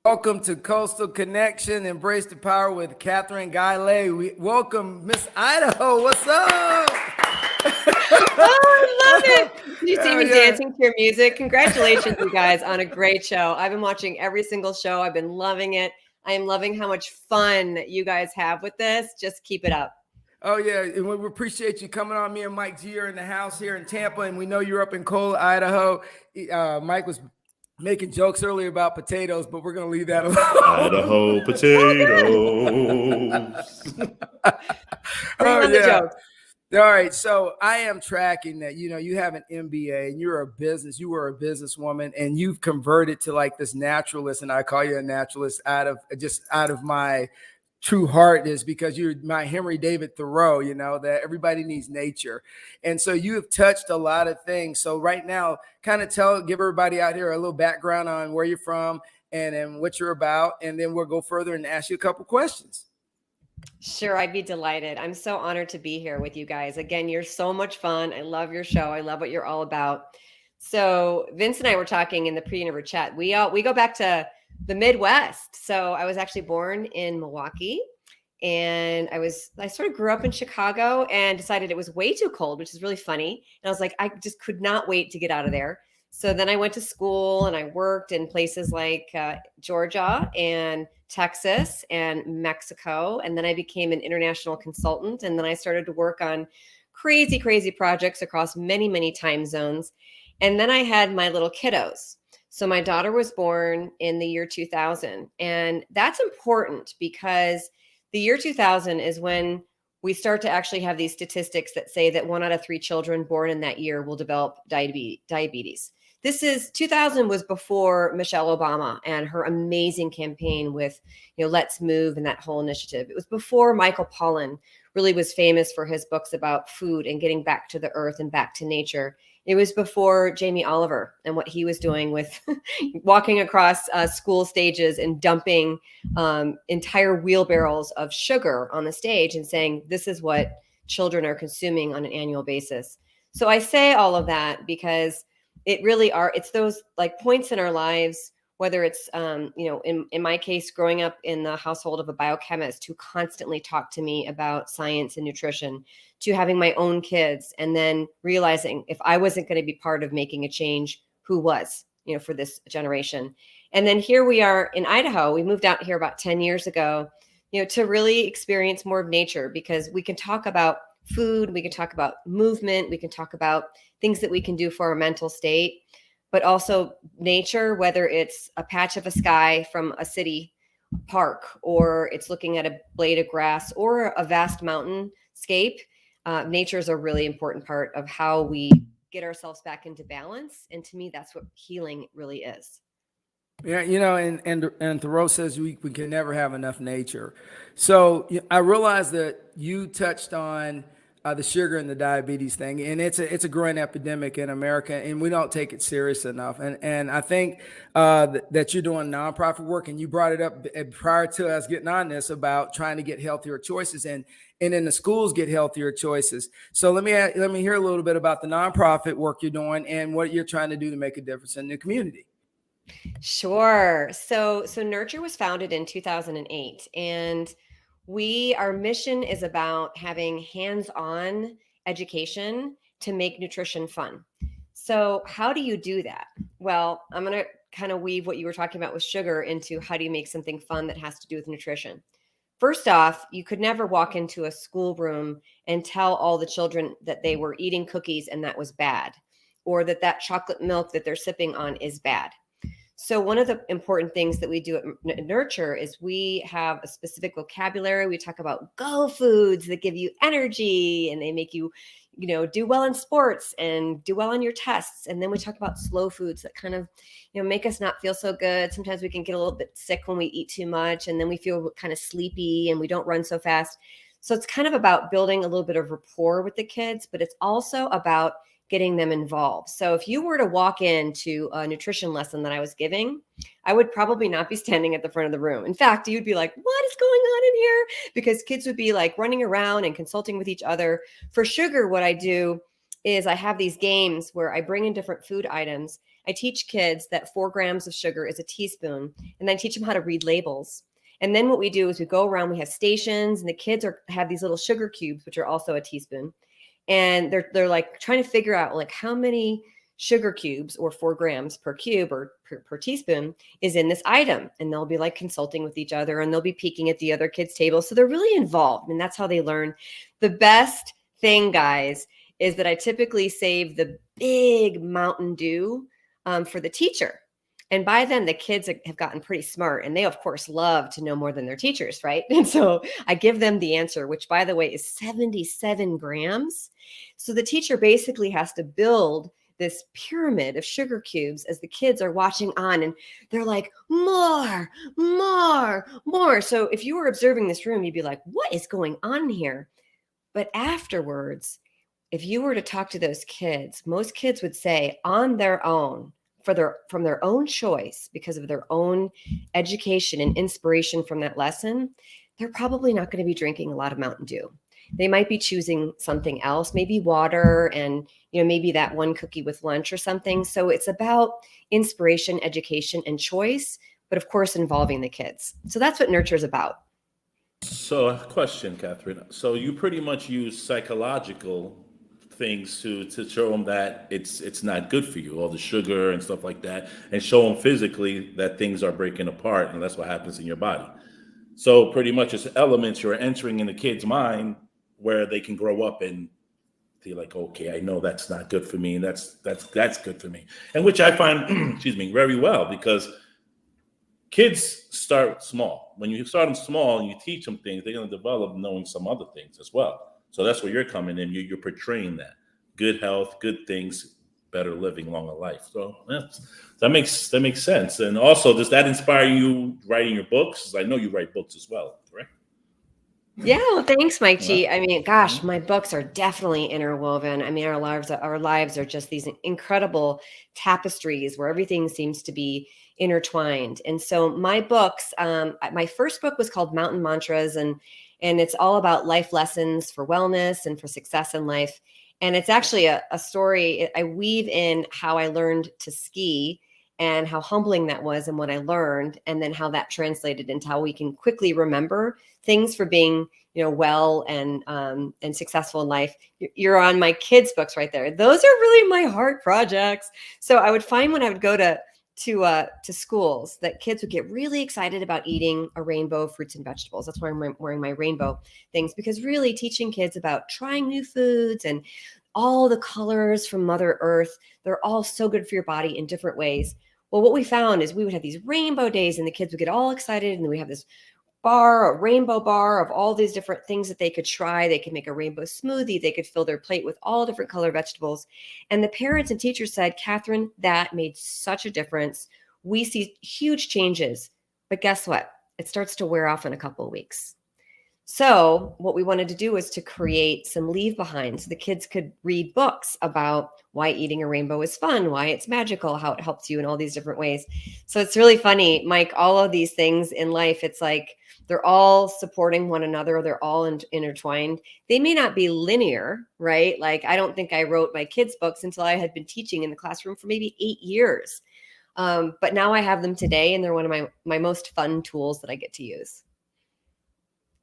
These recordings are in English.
Welcome to Coastal Connection. Embrace the power with Kathryn, Guylay. We welcome Miss Idaho. What's up? Oh, I love it. You see Hell me yeah. dancing to your music. Congratulations, you guys, on a great show. I've been watching every single show. I've been loving it. I am loving how much fun you guys have with this. Just keep it up. Oh yeah, and we appreciate you coming on. Me and Mike G are in the house here in Tampa, and we know you're up in Cole, Idaho. Mike was making jokes earlier about potatoes, but we're gonna leave that alone. Idaho potatoes. Bring on the jokes. All right, so I am tracking that. You have an MBA and you were a businesswoman, and you've converted to like this naturalist, and I call you a naturalist out of my true heart, is because you're my Henry David Thoreau, that everybody needs nature. And so you have touched a lot of things. So right now, kind of give everybody out here a little background on where you're from and what you're about, and then we'll go further and ask you a couple questions. Sure, I'd be delighted. I'm so honored to be here with you guys. Again, you're so much fun. I love your show. I love what you're all about. So Vince and I were talking in the pre-interview chat. We go back to the Midwest. So I was actually born in Milwaukee, and I sort of grew up in Chicago and decided it was way too cold, which is really funny. And I was like, I just could not wait to get out of there. So then I went to school and I worked in places like Georgia and Texas and Mexico. And then I became an international consultant. And then I started to work on crazy, crazy projects across many, many time zones. And then I had my little kiddos. So my daughter was born in the year 2000. And that's important because the year 2000 is when we start to actually have these statistics that say that 1 out of 3 children born in that year will develop diabetes. 2000 was before Michelle Obama and her amazing campaign with, Let's Move and that whole initiative. It was before Michael Pollan really was famous for his books about food and getting back to the earth and back to nature. It was before Jamie Oliver and what he was doing with walking across school stages and dumping entire wheelbarrows of sugar on the stage and saying, this is what children are consuming on an annual basis. So I say all of that because it's those like points in our lives, whether it's, in my case, growing up in the household of a biochemist who constantly talked to me about science and nutrition, to having my own kids and then realizing if I wasn't going to be part of making a change, who was, for this generation. And then here we are in Idaho. We moved out here about 10 years ago, to really experience more of nature, because we can talk about food, we can talk about movement, we can talk about things that we can do for our mental state, but also nature, whether it's a patch of a sky from a city park, or it's looking at a blade of grass or a vast mountainscape. Nature is a really important part of how we get ourselves back into balance. And to me, that's what healing really is. Yeah, and Thoreau says we can never have enough nature. So I realize that you touched on the sugar and the diabetes thing, and it's a growing epidemic in America, and we don't take it serious enough. And I think that you're doing nonprofit work, and you brought it up prior to us getting on this about trying to get healthier choices, and in the schools get healthier choices. So let me hear a little bit about the nonprofit work you're doing and what you're trying to do to make a difference in the community. Sure. So Nurture was founded in 2008, and our mission is about having hands-on education to make nutrition fun. So how do you do that? Well, I'm going to kind of weave what you were talking about with sugar into how do you make something fun that has to do with nutrition. First off, you could never walk into a schoolroom and tell all the children that they were eating cookies and that was bad, or that chocolate milk that they're sipping on is bad. So one of the important things that we do at Nurture is we have a specific vocabulary. We talk about go foods that give you energy and they make you, do well in sports and do well on your tests. And then we talk about slow foods that kind of, make us not feel so good. Sometimes we can get a little bit sick when we eat too much, and then we feel kind of sleepy and we don't run so fast. So it's kind of about building a little bit of rapport with the kids, but it's also about getting them involved. So if you were to walk into a nutrition lesson that I was giving, I would probably not be standing at the front of the room. In fact, you'd be like, what is going on in here? Because kids would be like running around and consulting with each other. For sugar, what I do is I have these games where I bring in different food items I teach kids that 4 grams of sugar is a teaspoon, and then I teach them how to read labels. And then what we do is we go around, we have stations, and the kids have these little sugar cubes, which are also a teaspoon. And they're like trying to figure out like how many sugar cubes or 4 grams per cube or per teaspoon is in this item. And they'll be like consulting with each other, and they'll be peeking at the other kids' table. So they're really involved, and that's how they learn. The best thing, guys, is that I typically save the big Mountain Dew for the teacher. And by then, the kids have gotten pretty smart, and they, of course, love to know more than their teachers, right? And so I give them the answer, which, by the way, is 77 grams. So the teacher basically has to build this pyramid of sugar cubes as the kids are watching on, and they're like, more, more, more. So if you were observing this room, you'd be like, what is going on here? But afterwards, if you were to talk to those kids, most kids would say on their own, from their own choice, because of their own education and inspiration from that lesson, they're probably not going to be drinking a lot of Mountain Dew. They might be choosing something else, maybe water, and maybe that one cookie with lunch or something. So it's about inspiration, education, and choice, but of course involving the kids. So that's what Nurture is about. So, a question, Kathryn. So you pretty much use psychological things to show them that it's not good for you, all the sugar and stuff like that, and show them physically that things are breaking apart, and that's what happens in your body. So pretty much it's elements you're entering in the kid's mind where they can grow up and feel like, okay, I know that's not good for me, and that's good for me, and which I find, excuse me, very well, because kids start small. When you start them small and you teach them things, they're going to develop knowing some other things as well. So that's where you're coming in. You're portraying that good health, good things, better living, longer life. So that makes sense. And also, does that inspire you writing your books? I know you write books as well, correct? Yeah, well, thanks, Mike G. I mean, gosh, my books are definitely interwoven. I mean, our lives are just these incredible tapestries where everything seems to be intertwined. And so my books, my first book was called Mountain Mantras, and it's all about life lessons for wellness and for success in life. And it's actually a story. I weave in how I learned to ski and how humbling that was and what I learned, and then how that translated into how we can quickly remember things for being, well and successful in life. You're on my kids' books right there. Those are really my heart projects. So I would find when I would go to schools that kids would get really excited about eating a rainbow of fruits and vegetables. That's why I'm wearing my rainbow things, because really teaching kids about trying new foods and all the colors from Mother Earth, they're all so good for your body in different ways. Well, what we found is we would have these rainbow days and the kids would get all excited, and then we have this bar, a rainbow bar of all these different things that they could try. They could make a rainbow smoothie. They could fill their plate with all different color vegetables. And the parents and teachers said, Kathryn, that made such a difference. We see huge changes, but guess what? It starts to wear off in a couple of weeks. So what we wanted to do was to create some leave behind so the kids could read books about why eating a rainbow is fun, why it's magical, how it helps you in all these different ways. So it's really funny, Mike, all of these things in life, it's like they're all supporting one another. They're all intertwined. They may not be linear, right? Like, I don't think I wrote my kids' books until I had been teaching in the classroom for maybe 8 years. But now I have them today, and they're one of my most fun tools that I get to use.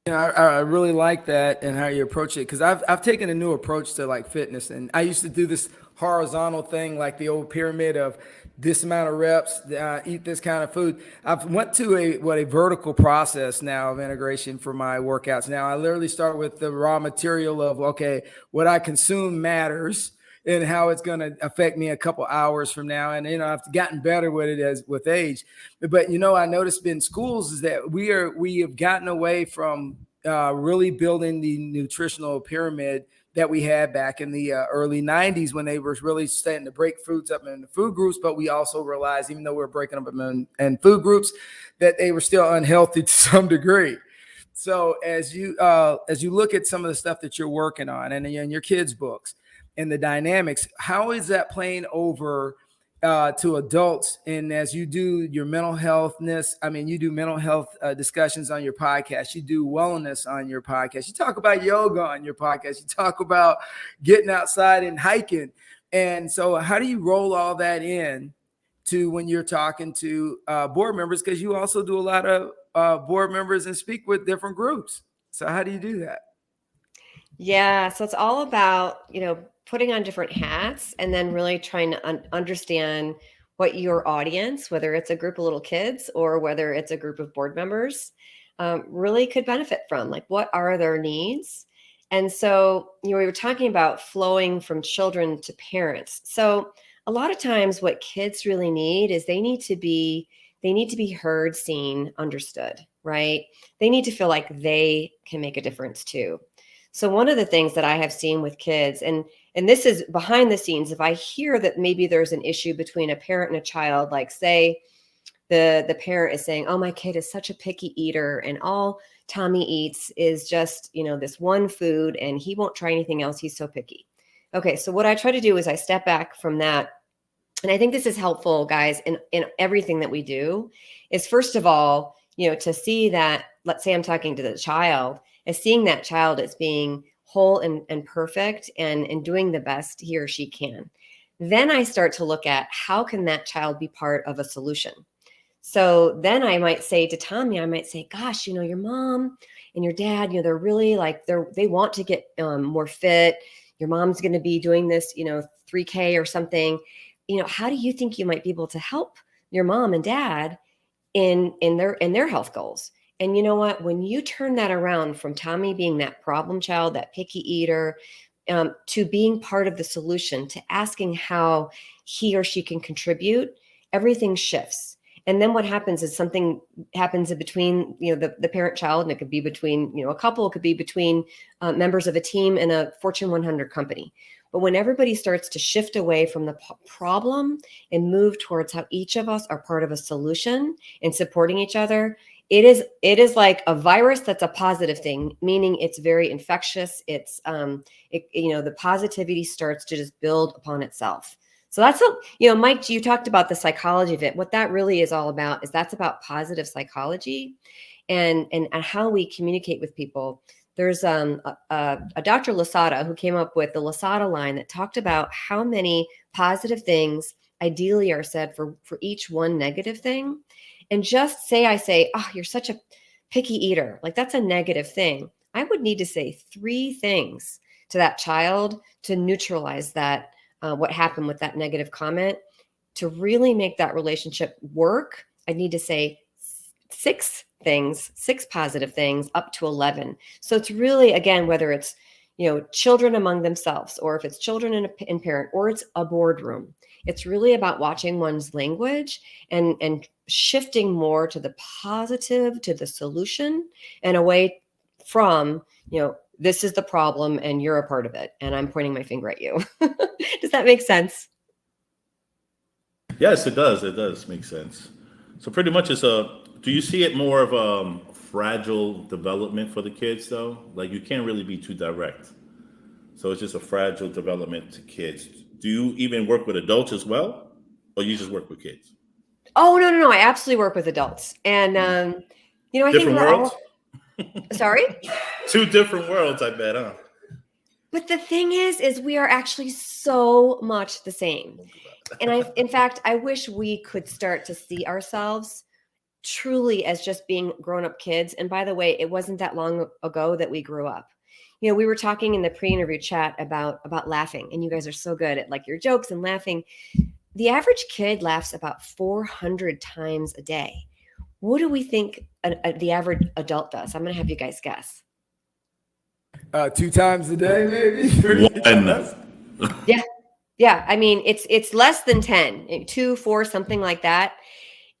I really like that and how you approach it, because I've taken a new approach to like fitness, and I used to do this horizontal thing, like the old pyramid of this amount of reps, eat this kind of food. I've went to a vertical process now of integration for my workouts. Now I literally start with the raw material of, okay, what I consume matters and how it's going to affect me a couple hours from now. And, I've gotten better with it as with age. But, I noticed in schools is that we have gotten away from really building the nutritional pyramid that we had back in the early 90s, when they were really starting to break foods up into food groups. But we also realized, even though we were breaking them in food groups, that they were still unhealthy to some degree. So as you look at some of the stuff that you're working on and in your kids' books and the dynamics, how is that playing over to adults? And as you do your mental healthness, you do mental health discussions on your podcast, you do wellness on your podcast, you talk about yoga on your podcast, you talk about getting outside and hiking. And so how do you roll all that in to when you're talking to board members, because you also do a lot of board members and speak with different groups. So how do you do that? Yeah, so it's all about, putting on different hats and then really trying to understand what your audience, whether it's a group of little kids or whether it's a group of board members, really could benefit from. Like, what are their needs? And so, we were talking about flowing from children to parents. So a lot of times what kids really need is they need to be heard, seen, understood, right? They need to feel like they can make a difference too. So one of the things that I have seen with kids, and this is behind the scenes, if I hear that maybe there's an issue between a parent and a child, like say the parent is saying, oh, my kid is such a picky eater and all Tommy eats is just, this one food and he won't try anything else. He's so picky. Okay, so what I try to do is I step back from that. And I think this is helpful, guys, in everything that we do, is first of all, to see that, let's say I'm talking to the child, as seeing that child as being whole and perfect and doing the best he or she can. Then I start to look at how can that child be part of a solution. So then I might say to Tommy, gosh, your mom and your dad, they're really they want to get more fit. Your mom's going to be doing this, 3K or something. How do you think you might be able to help your mom and dad in their health goals? And you know what? When you turn that around from Tommy being that problem child, that picky eater, to being part of the solution, to asking how he or she can contribute, everything shifts. And then what happens is something happens in between, the parent child, and it could be between, a couple, it could be between members of a team in a Fortune 100 company. But when everybody starts to shift away from the problem and move towards how each of us are part of a solution and supporting each other, it is like a virus that's a positive thing, meaning it's very infectious. It's the positivity starts to just build upon itself. So that's Mike, you talked about the psychology of it. What that really is all about is that's about positive psychology and how we communicate with people. There's a Dr. Lasada who came up with the Lasada line that talked about how many positive things ideally are said for each one negative thing. And just say, oh, you're such a picky eater. Like, that's a negative thing. I would need to say 3 things to that child to neutralize that, what happened with that negative comment. To really make that relationship work, I need to say 6 things, 6 positive things, up to 11. So it's really, again, whether it's, children among themselves, or if it's children and parent, or it's a boardroom, it's really about watching one's language and shifting more to the positive, to the solution, and away from, this is the problem and you're a part of it, and I'm pointing my finger at you. Does that make sense? Yes, it does. It does make sense. So pretty much do you see it more of a fragile development for the kids though? Like, you can't really be too direct. So it's just a fragile development to kids. Do you even work with adults as well? Or you just work with kids? Oh, no. I absolutely work with adults. And, I think Different we're worlds? Sorry? 2 different worlds, I bet, huh? But the thing is we are actually so much the same. And in fact, I wish we could start to see ourselves truly as just being grown-up kids. And by the way, it wasn't that long ago that we grew up. We were talking in the pre-interview chat about laughing, and you guys are so good at like your jokes and laughing. The average kid laughs about 400 times a day. What do we think the average adult does? I'm going to have you guys guess. 2 times a day, maybe. 1. Yeah. I mean, it's less than 10, 2, 4, something like that.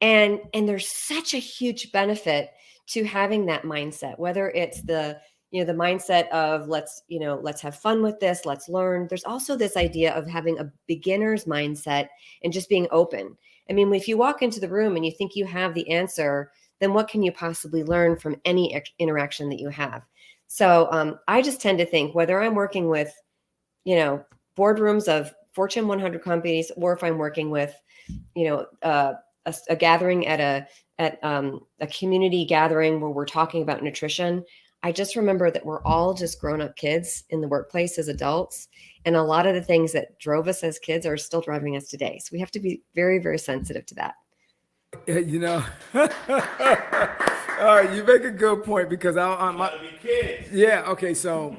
And there's such a huge benefit to having that mindset, whether it's the mindset of let's have fun with this, let's learn. There's also this idea of having a beginner's mindset and just being open. I mean, if you walk into the room and you think you have the answer, then what can you possibly learn from any interaction that you have? So I just tend to think, whether I'm working with, boardrooms of Fortune 100 companies, or if I'm working with, a gathering at a community gathering where we're talking about nutrition, I just remember that we're all just grown up kids in the workplace as adults. And a lot of the things that drove us as kids are still driving us today. So we have to be very, very sensitive to that. You know, all right, you make a good point because Gotta be kids. yeah, okay, so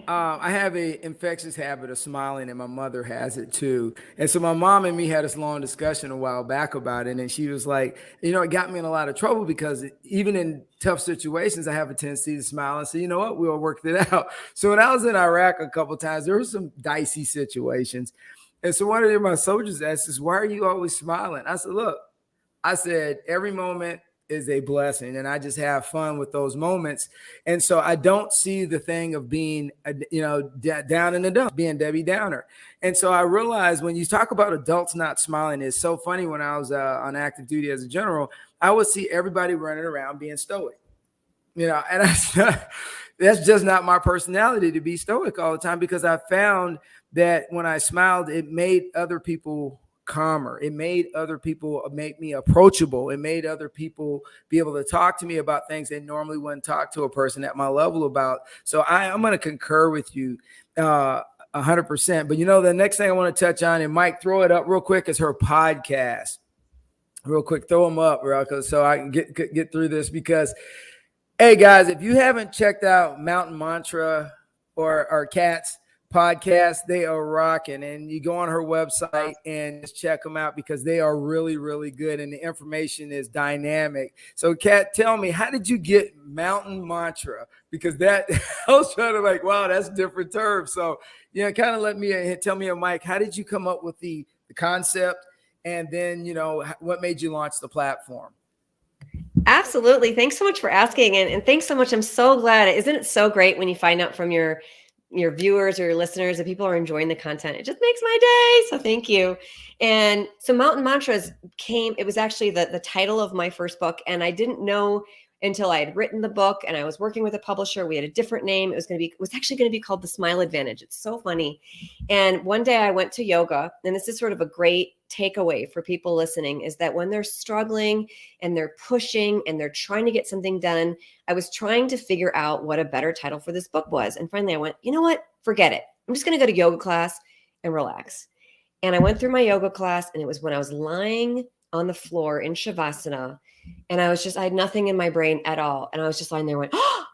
I have a infectious habit of smiling, and my mother has it too. And so my mom and me had this long discussion a while back about it, and she was like, it got me in a lot of trouble because even in tough situations, I have a tendency to smile and say, you know what, we'll work it out. So when I was in Iraq a couple of times, there were some dicey situations, and so one of my soldiers asked us, "Why are you always smiling?" I said, "Look," I said, every moment is a blessing, and I just have fun with those moments. And so I don't see the thing of being, down in the dumps, being Debbie Downer. And so I realized when you talk about adults not smiling, it's so funny. When I was on active duty as a general, I would see everybody running around being stoic, and that's just not my personality to be stoic all the time, because I found that when I smiled, it made other people calmer. It made other people make me approachable. It made other people be able to talk to me about things they normally wouldn't talk to a person at my level about. So I'm going to concur with you 100%. But the next thing I want to touch on, and Mike, throw it up real quick, is her podcast. Real quick, throw them up, so I can get through this, because, hey guys, if you haven't checked out Mountain Mantra or Kat's podcast, they are rocking, and you go on her website and just check them out because they are really, really good, and the information is dynamic. So Kat, tell me, how did you get Mountain Mantra? Because that I was trying to wow, that's a different term. So kind of tell me, Mike, how did you come up with the concept, and then what made you launch the platform? Absolutely. Thanks so much for asking. And thanks so much. I'm so glad. Isn't it so great when you find out from your viewers or your listeners that people are enjoying the content? It just makes my day. So thank you. And so Mountain Mantras it was actually the title of my first book. And I didn't know until I had written the book and I was working with a publisher. We had a different name. It was actually going to be called The Smile Advantage. It's so funny. And one day I went to yoga, and this is sort of a great takeaway for people listening, is that when they're struggling and they're pushing and they're trying to get something done, I was trying to figure out what a better title for this book was. And finally I went, you know what? Forget it. I'm just going to go to yoga class and relax. And I went through my yoga class, and it was when I was lying on the floor in Shavasana, and I had nothing in my brain at all. And I was just lying there and went, oh,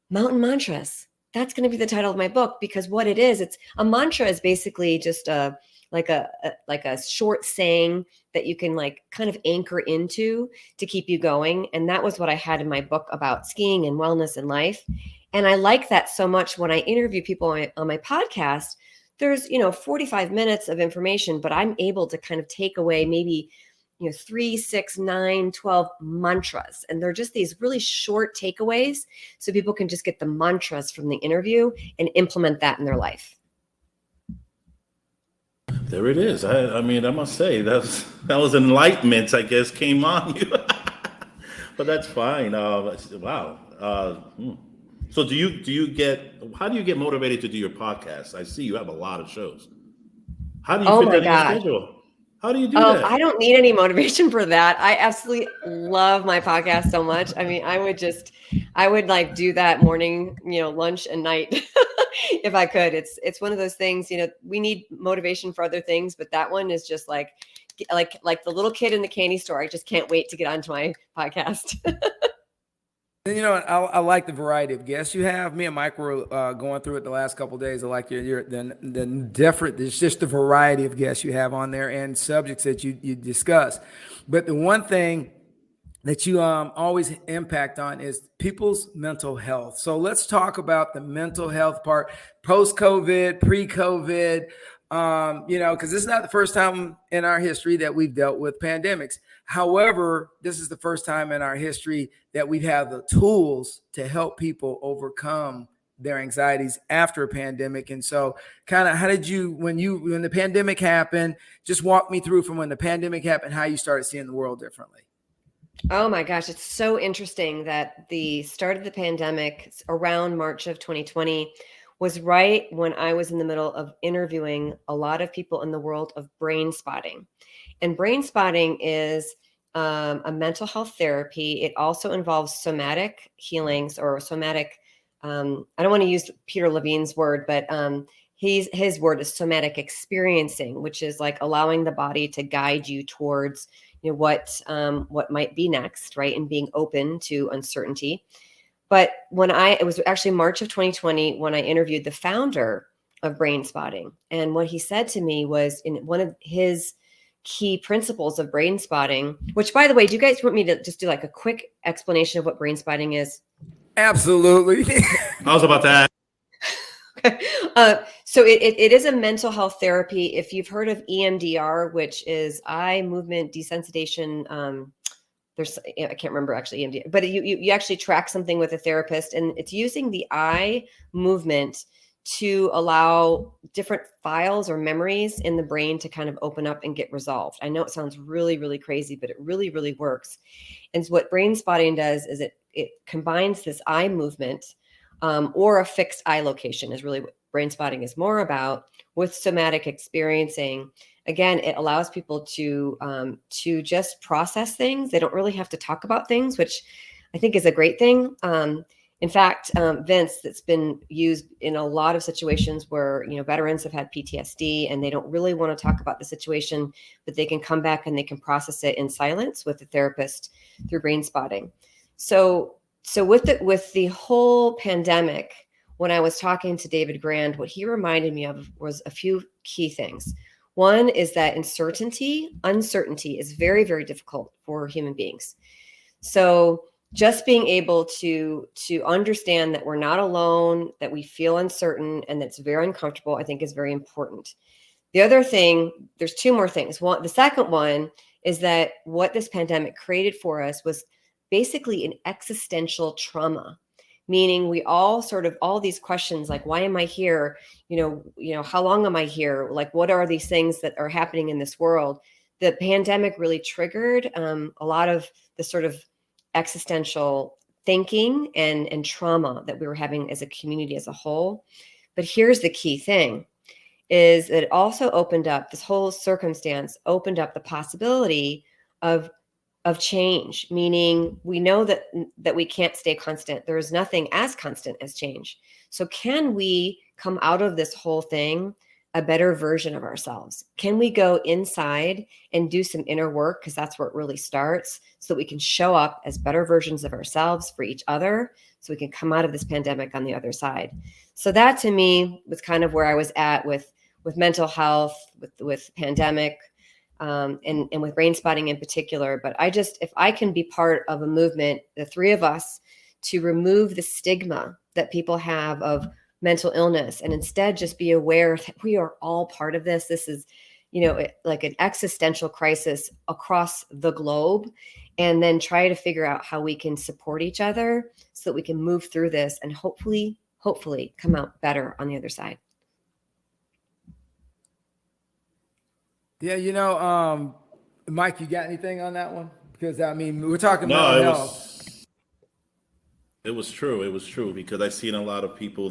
Mountain Mantras. That's going to be the title of my book, because what it is, it's a mantra is basically just like a short saying that you can kind of anchor into to keep you going. And that was what I had in my book about skiing and wellness and life. And I like that so much. When I interview people on my podcast, there's 45 minutes of information, but I'm able to kind of take away maybe 3, 6, 9, 12 mantras. And they're just these really short takeaways, so people can just get the mantras from the interview and implement that in their life. There it is. I mean, I must say that was enlightenment, I guess, came on you. But that's fine. Wow. So how do you get motivated to do your podcast? I see you have a lot of shows. How do you fit that in your schedule? How do you do that? I don't need any motivation for that. I absolutely love my podcast so much. I mean, I would do that morning, lunch and night if I could. It's one of those things, we need motivation for other things, but that one is just like the little kid in the candy store. I just can't wait to get onto my podcast. I like the variety of guests you have. Me and Mike were going through it the last couple of days. I like the different. It's just the variety of guests you have on there and subjects that you discuss. But the one thing that you always impact on is people's mental health. So let's talk about the mental health part, post-COVID, pre-COVID. Because this is not the first time in our history that we've dealt with pandemics. However, this is the first time in our history that we've had the tools to help people overcome their anxieties after a pandemic. And so kind of how did you, when the pandemic happened, just walk me through from when the pandemic happened, how you started seeing the world differently. Oh my gosh, it's so interesting that the start of the pandemic around March of 2020 was right when I was in the middle of interviewing a lot of people in the world of brain spotting. And brain spotting is a mental health therapy. It also involves somatic healings or somatic I don't want to use Peter Levine's word, but his word is somatic experiencing, which is like allowing the body to guide you towards, what might be next, right? And being open to uncertainty. But it was actually March of 2020 when I interviewed the founder of Brain Spotting. And what he said to me was, in one of his key principles of brain spotting, which, by the way, do you guys want me to just do like a quick explanation of what brain spotting is? Absolutely. I was about that. So it is a mental health therapy. If you've heard of EMDR, which is eye movement desensitization, I can't remember actually EMDR, but you actually track something with a therapist, and it's using the eye movement to allow different files or memories in the brain to kind of open up and get resolved. I know it sounds really, really crazy, but it really, really works. And so what brain spotting does is it combines this eye movement or a fixed eye location is really what brain spotting is more about, with somatic experiencing. Again, it allows people to just process things. They don't really have to talk about things, which I think is a great thing. In fact, Vince, that's been used in a lot of situations where, veterans have had PTSD and they don't really want to talk about the situation, but they can come back and they can process it in silence with the therapist through brain spotting. So with the whole pandemic, when I was talking to David Grand, what he reminded me of was a few key things. One is that uncertainty is very, very difficult for human beings. So just being able to understand that we're not alone, that we feel uncertain, and that's very uncomfortable, I think is very important. The other thing, there's two more things. The second one is that what this pandemic created for us was basically an existential trauma, meaning we all these questions like, why am I here? How long am I here? Like, what are these things that are happening in this world? The pandemic really triggered a lot of the sort of existential thinking and trauma that we were having as a community as a whole. But here's the key thing, is that it also opened up, this whole circumstance opened up the possibility of change, meaning we know that we can't stay constant. There is nothing as constant as change. So can we come out of this whole thing a better version of ourselves? Can we go inside and do some inner work? Because that's where it really starts, so that we can show up as better versions of ourselves for each other, so we can come out of this pandemic on the other side. So that to me was kind of where I was at with mental health, with pandemic, and with brain spotting in particular. But if I can be part of a movement, the three of us, to remove the stigma that people have of mental illness, and instead just be aware that we are all part of this. This is, like an existential crisis across the globe, and then try to figure out how we can support each other so that we can move through this and hopefully come out better on the other side. Yeah, Mike, you got anything on that one? Because we're talking mental health. It was true. It was true, because I've seen a lot of people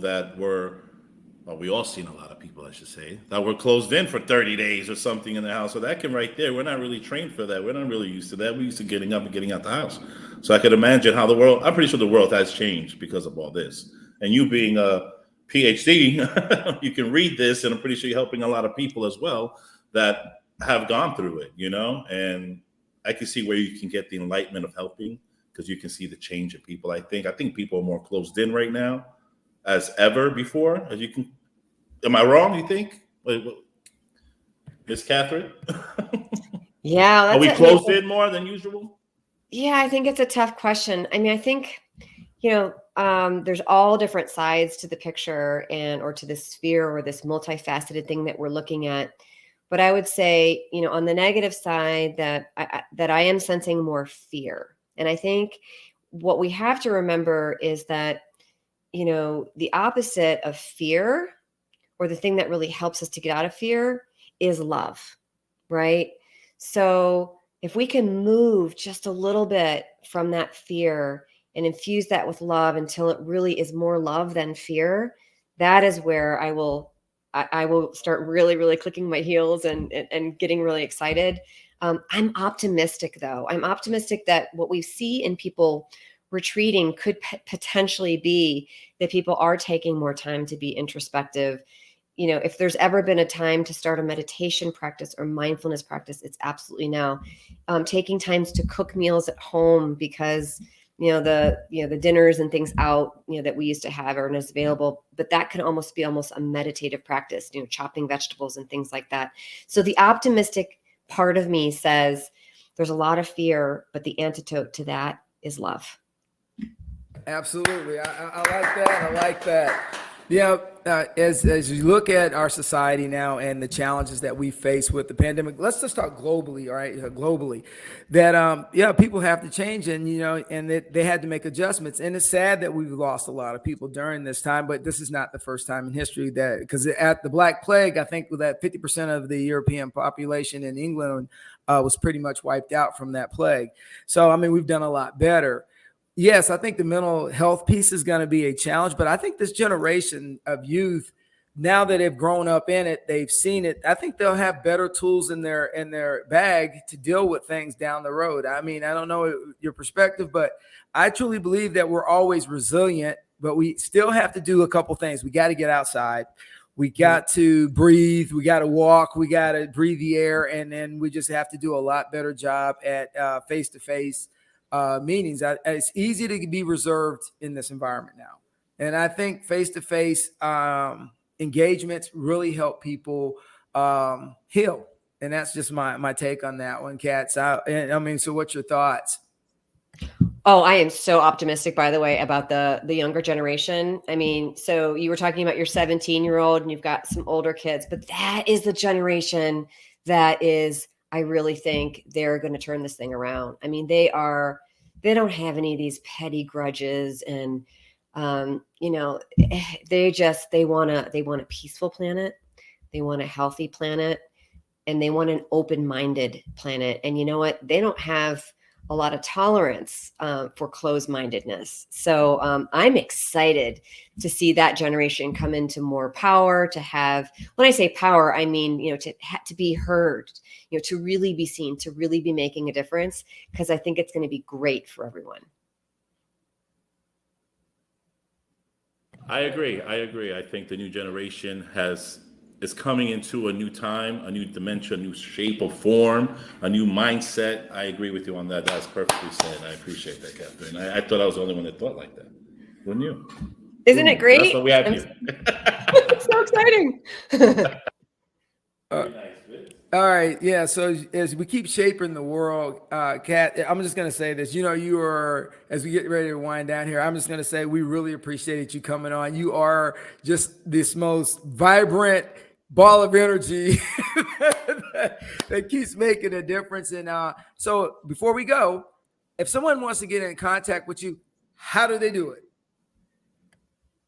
we all seen a lot of people, I should say, that were closed in for 30 days or something in the house. So that can right there, we're not really trained for that. We're not really used to that. We're used to getting up and getting out the house. So I could imagine how I'm pretty sure the world has changed because of all this. And you being a PhD, you can read this, and I'm pretty sure you're helping a lot of people as well that have gone through it, and I can see where you can get the enlightenment of helping, because you can see the change in people. I think people are more closed in right now as ever before. Am I wrong, you think? Miss Kathryn? Yeah. Are we closed in more than usual? Yeah, I think it's a tough question. I think, there's all different sides to the picture or to the sphere, or this multifaceted thing that we're looking at. But I would say, on the negative side, that I am sensing more fear. And I think what we have to remember is that, the opposite of fear, or the thing that really helps us to get out of fear, is love, right? So if we can move just a little bit from that fear and infuse that with love until it really is more love than fear, that is where I will start really, really clicking my heels and getting really excited. I'm optimistic, though. I'm optimistic that what we see in people retreating could potentially be that people are taking more time to be introspective. You know, if there's ever been a time to start a meditation practice or mindfulness practice, it's absolutely now. Taking times to cook meals at home, because the dinners and things out, that we used to have aren't as available, but that can almost be a meditative practice, chopping vegetables and things like that. So the optimistic part of me says there's a lot of fear, but the antidote to that is love. Absolutely. I like that. I like that. Yeah, as you look at our society now and the challenges that we face with the pandemic, let's just talk globally, all right? Globally, that people have to change, and and they had to make adjustments. And it's sad that we've lost a lot of people during this time, but this is not the first time in history that, because at the Black Plague, I think that 50% of the European population in England was pretty much wiped out from that plague. So I mean, we've done a lot better. Yes, I think the mental health piece is going to be a challenge, but I think this generation of youth, now that they've grown up in it, they've seen it, I think they'll have better tools in their bag to deal with things down the road. I mean, I don't know your perspective, but I truly believe that we're always resilient, but we still have to do a couple things. We got to get outside. We got to breathe. We got to walk. We got to breathe the air. And then we just have to do a lot better job at face-to-face meetings. It's easy to be reserved in this environment now. And I think face-to-face engagements really help people heal. And that's just my take on that one, Kat. So what's your thoughts? Oh, I am so optimistic, by the way, about the younger generation. I mean, so you were talking about your 17-year-old and you've got some older kids, but that is the generation that is, I really think they're going to turn this thing around. I mean, they don't have any of these petty grudges, and they want a peaceful planet. They want a healthy planet, and they want an open-minded planet. And you know what? They don't have a lot of tolerance for closed-mindedness. So I'm excited to see that generation come into more power, to have, when I say power, I mean, to be heard, to really be seen, to really be making a difference, because I think it's going to be great for everyone. I agree. I think the new generation is coming into a new time, a new dimension, a new shape of form, a new mindset. I agree with you on that. That's perfectly said. I appreciate that, Kathryn. I thought I was the only one that thought like that. Wouldn't you? Isn't it great? That's what we have here. It's so exciting. All right. Yeah. So as we keep shaping the world, Kat, I'm just going to say this. You are, as we get ready to wind down here, I'm just going to say we really appreciate you coming on. You are just this most vibrant ball of energy that keeps making a difference. And so before we go, if someone wants to get in contact with you, how do they do it?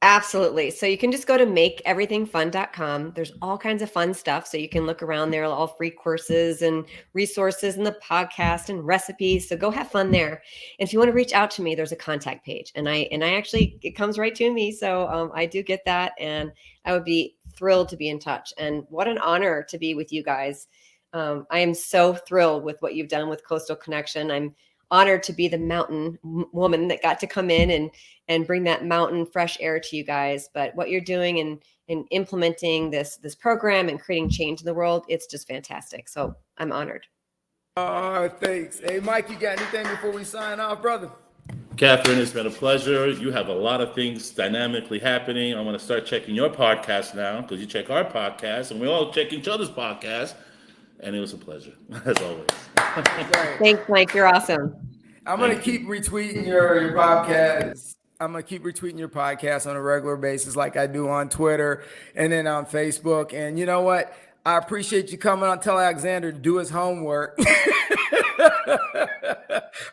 Absolutely. So you can just go to makeeverythingfun.com. There's all kinds of fun stuff. So you can look around there, all free courses and resources and the podcast and recipes. So go have fun there. And if you want to reach out to me, there's a contact page. And I actually, it comes right to me. So I do get that. And I would be thrilled to be in touch. And what an honor to be with you guys. I am so thrilled with what you've done with Coastal Connection. I'm honored to be the mountain woman that got to come in and bring that mountain fresh air to you guys. But what you're doing in implementing this program and creating change in the world, it's just fantastic. So I'm honored. Oh, thanks. Hey, Mike, you got anything before we sign off, brother? Kathryn, it's been a pleasure. You have a lot of things dynamically happening. I'm going to start checking your podcast now, because you check our podcast and we all check each other's podcast. And it was a pleasure, as always. Thanks, Mike. You're awesome. I'm going to keep retweeting your podcast. I'm going to keep retweeting your podcast on a regular basis, like I do on Twitter and then on Facebook. And you know what? I appreciate you coming on. Tell Alexander to do his homework.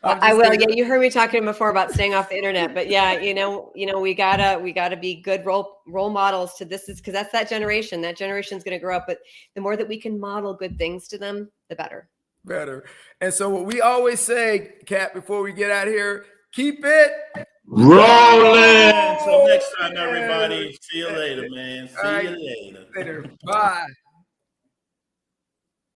I will. Yeah, you heard me talking before about staying off the internet, but yeah, we gotta be good role models to this, is because that's that generation. That generation's going to grow up, but the more that we can model good things to them, the better. And so what we always say, Kat, before we get out here, keep it rolling. Until next time, everybody. See you later, man. See you later. Bye.